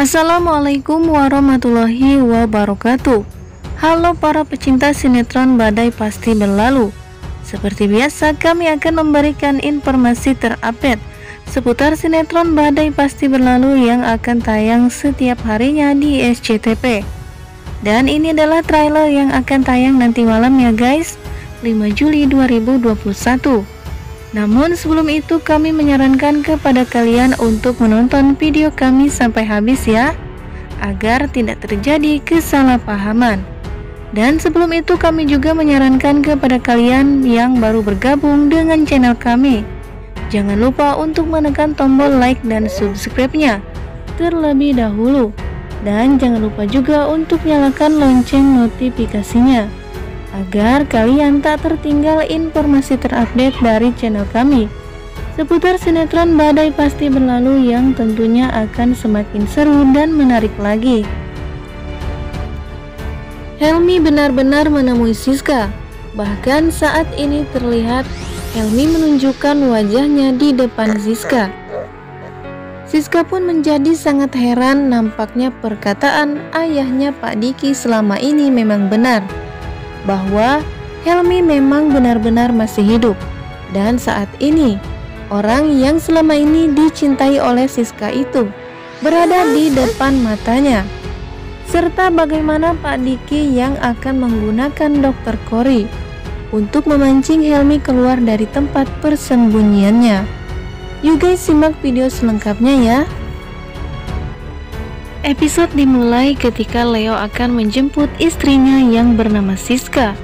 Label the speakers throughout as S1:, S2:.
S1: Assalamualaikum warahmatullahi wabarakatuh. Halo para pecinta sinetron Badai Pasti Berlalu. Seperti biasa kami akan memberikan informasi terupdate seputar sinetron Badai Pasti Berlalu yang akan tayang setiap harinya di SCTV. Dan ini adalah trailer yang akan tayang nanti malam ya guys, 5 Juli 2021. Namun sebelum itu kami menyarankan kepada kalian untuk menonton video kami sampai habis ya, agar tidak terjadi kesalahpahaman. Dan sebelum itu kami juga menyarankan kepada kalian yang baru bergabung dengan channel kami, jangan lupa untuk menekan tombol like dan subscribe-nya terlebih dahulu. Dan jangan lupa juga untuk nyalakan lonceng notifikasinya, agar kalian tak tertinggal informasi terupdate dari channel kami seputar sinetron Badai Pasti Berlalu yang tentunya akan semakin seru dan menarik lagi. Helmi benar-benar menemui Siska. Bahkan saat ini terlihat Helmi menunjukkan wajahnya di depan Siska. Siska pun menjadi sangat heran, nampaknya perkataan ayahnya Pak Diki selama ini memang benar, bahwa Helmi memang benar-benar masih hidup. Dan saat ini orang yang selama ini dicintai oleh Siska itu berada di depan matanya. Serta bagaimana Pak Diki yang akan menggunakan Dr. Kori untuk memancing Helmi keluar dari tempat persembunyiannya. Yuk guys, simak video selengkapnya ya. Episode dimulai ketika Leo akan menjemput istrinya yang bernama Siska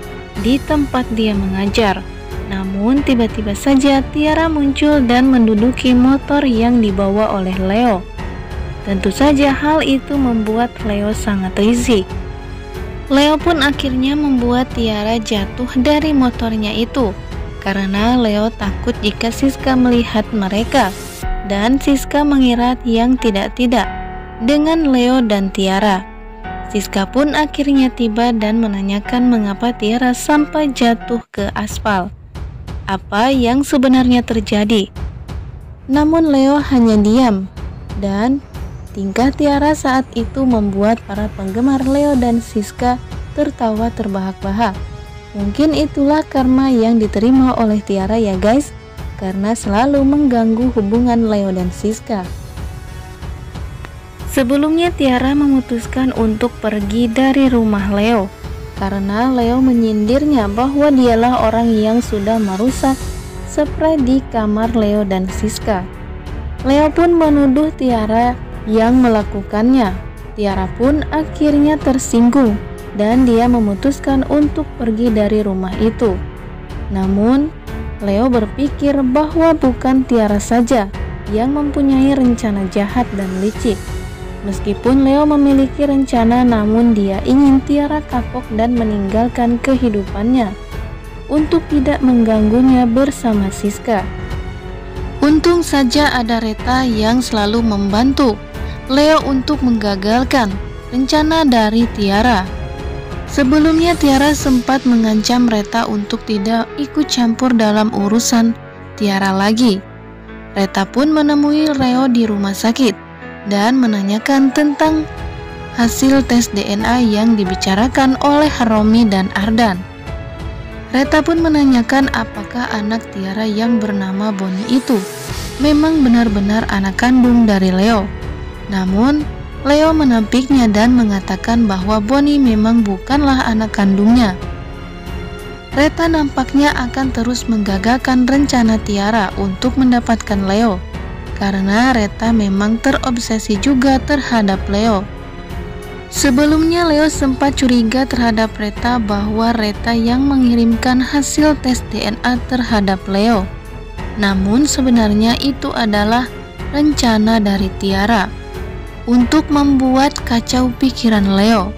S1: di tempat dia mengajar. Namun tiba-tiba saja Tiara muncul dan menduduki motor yang dibawa oleh Leo. Tentu saja hal itu membuat Leo sangat risih. Leo pun akhirnya membuat Tiara jatuh dari motornya itu, karena Leo takut jika Siska melihat mereka, dan Siska mengira yang tidak-tidak dengan Leo dan Tiara. Siska pun akhirnya tiba dan menanyakan mengapa Tiara sampai jatuh ke aspal. Apa yang sebenarnya terjadi? Namun Leo hanya diam, dan tingkah Tiara saat itu membuat para penggemar Leo dan Siska tertawa terbahak-bahak. Mungkin itulah karma yang diterima oleh Tiara ya guys, karena selalu mengganggu hubungan Leo dan Siska. Sebelumnya Tiara memutuskan untuk pergi dari rumah Leo, karena Leo menyindirnya bahwa dialah orang yang sudah merusak spray di kamar Leo dan Siska. Leo pun menuduh Tiara yang melakukannya. Tiara pun akhirnya tersinggung dan dia memutuskan untuk pergi dari rumah itu. Namun Leo berpikir bahwa bukan Tiara saja yang mempunyai rencana jahat dan licik. Meskipun Leo memiliki rencana, namun dia ingin Tiara kapok dan meninggalkan kehidupannya untuk tidak mengganggunya bersama Siska. Untung saja ada Reta yang selalu membantu Leo untuk menggagalkan rencana dari Tiara. Sebelumnya Tiara sempat mengancam Reta untuk tidak ikut campur dalam urusan Tiara lagi. Reta pun menemui Leo di rumah sakit dan menanyakan tentang hasil tes DNA yang dibicarakan oleh Romi dan Ardan. Reta pun menanyakan apakah anak Tiara yang bernama Boni itu memang benar-benar anak kandung dari Leo. Namun Leo menampiknya dan mengatakan bahwa Boni memang bukanlah anak kandungnya. Reta nampaknya akan terus menggagalkan rencana Tiara untuk mendapatkan Leo, karena Reta memang terobsesi juga terhadap Leo. Sebelumnya Leo sempat curiga terhadap Reta bahwa Reta yang mengirimkan hasil tes DNA terhadap Leo. Namun sebenarnya itu adalah rencana dari Tiara untuk membuat kacau pikiran Leo.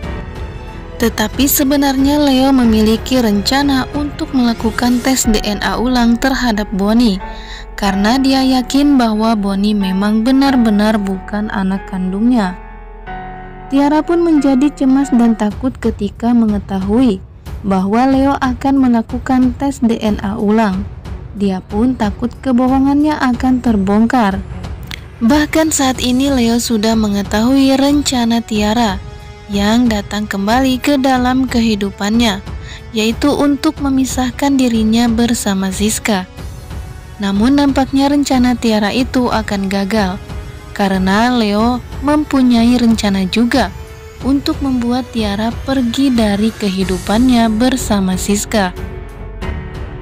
S1: Tetapi sebenarnya Leo memiliki rencana untuk melakukan tes DNA ulang terhadap Boni, karena dia yakin bahwa Boni memang benar-benar bukan anak kandungnya. Tiara pun menjadi cemas dan takut ketika mengetahui bahwa Leo akan melakukan tes DNA ulang. Dia pun takut kebohongannya akan terbongkar. Bahkan saat ini Leo sudah mengetahui rencana Tiara yang datang kembali ke dalam kehidupannya, yaitu untuk memisahkan dirinya bersama Siska. Namun nampaknya rencana Tiara itu akan gagal, karena Leo mempunyai rencana juga untuk membuat Tiara pergi dari kehidupannya bersama Siska.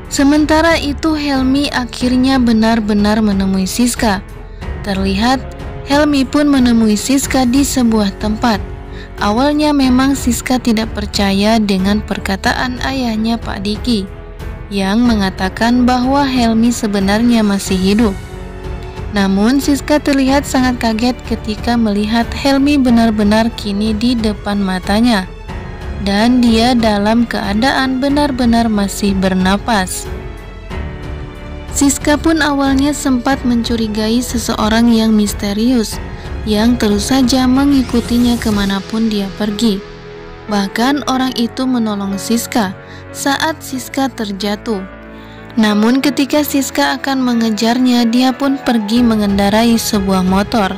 S1: Sementara itu Helmi akhirnya benar-benar menemui Siska. Terlihat Helmi pun menemui Siska di sebuah tempat. Awalnya memang Siska tidak percaya dengan perkataan ayahnya Pak Diki yang mengatakan bahwa Helmi sebenarnya masih hidup. Namun Siska terlihat sangat kaget ketika melihat Helmi benar-benar kini di depan matanya, dan dia dalam keadaan benar-benar masih bernapas. Siska pun awalnya sempat mencurigai seseorang yang misterius yang terus saja mengikutinya kemanapun dia pergi. Bahkan orang itu menolong Siska saat Siska terjatuh. Namun ketika Siska akan mengejarnya, dia pun pergi mengendarai sebuah motor.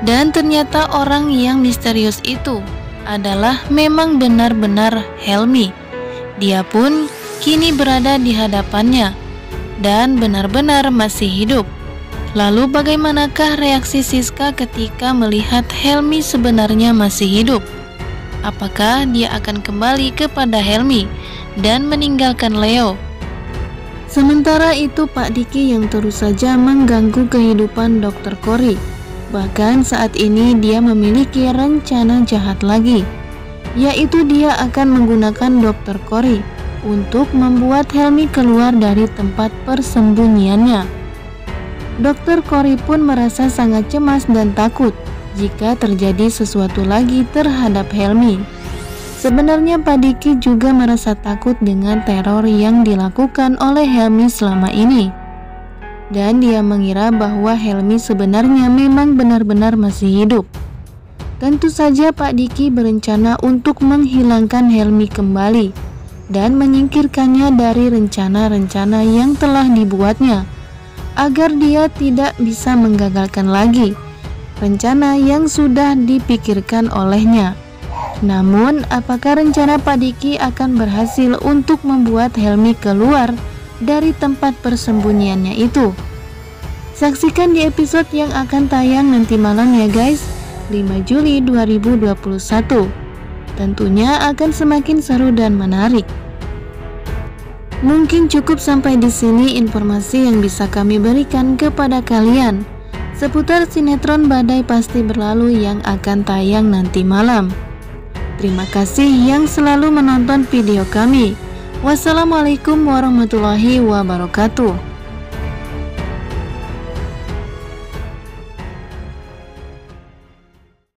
S1: Dan ternyata orang yang misterius itu adalah memang benar-benar Helmi. Dia pun kini berada di hadapannya dan benar-benar masih hidup. Lalu bagaimanakah reaksi Siska ketika melihat Helmi sebenarnya masih hidup? Apakah dia akan kembali kepada Helmi dan meninggalkan Leo? Sementara itu Pak Diki yang terus saja mengganggu kehidupan Dr. Cory. Bahkan saat ini dia memiliki rencana jahat lagi, yaitu dia akan menggunakan Dr. Cory untuk membuat Helmi keluar dari tempat persembunyiannya. Dr. Cory pun merasa sangat cemas dan takut jika terjadi sesuatu lagi terhadap Helmi. Sebenarnya Pak Diki juga merasa takut dengan teror yang dilakukan oleh Helmi selama ini. Dan dia mengira bahwa Helmi sebenarnya memang benar-benar masih hidup. Tentu saja Pak Diki berencana untuk menghilangkan Helmi kembali dan menyingkirkannya dari rencana-rencana yang telah dibuatnya, agar dia tidak bisa menggagalkan lagi rencana yang sudah dipikirkan olehnya. Namun, apakah rencana Pak Diki akan berhasil untuk membuat Helmi keluar dari tempat persembunyiannya itu? Saksikan di episode yang akan tayang nanti malam ya guys, 5 Juli 2021. Tentunya akan semakin seru dan menarik. Mungkin cukup sampai di sini informasi yang bisa kami berikan kepada kalian seputar sinetron Badai Pasti Berlalu yang akan tayang nanti malam. Terima kasih yang selalu menonton video kami. Wassalamualaikum warahmatullahi wabarakatuh.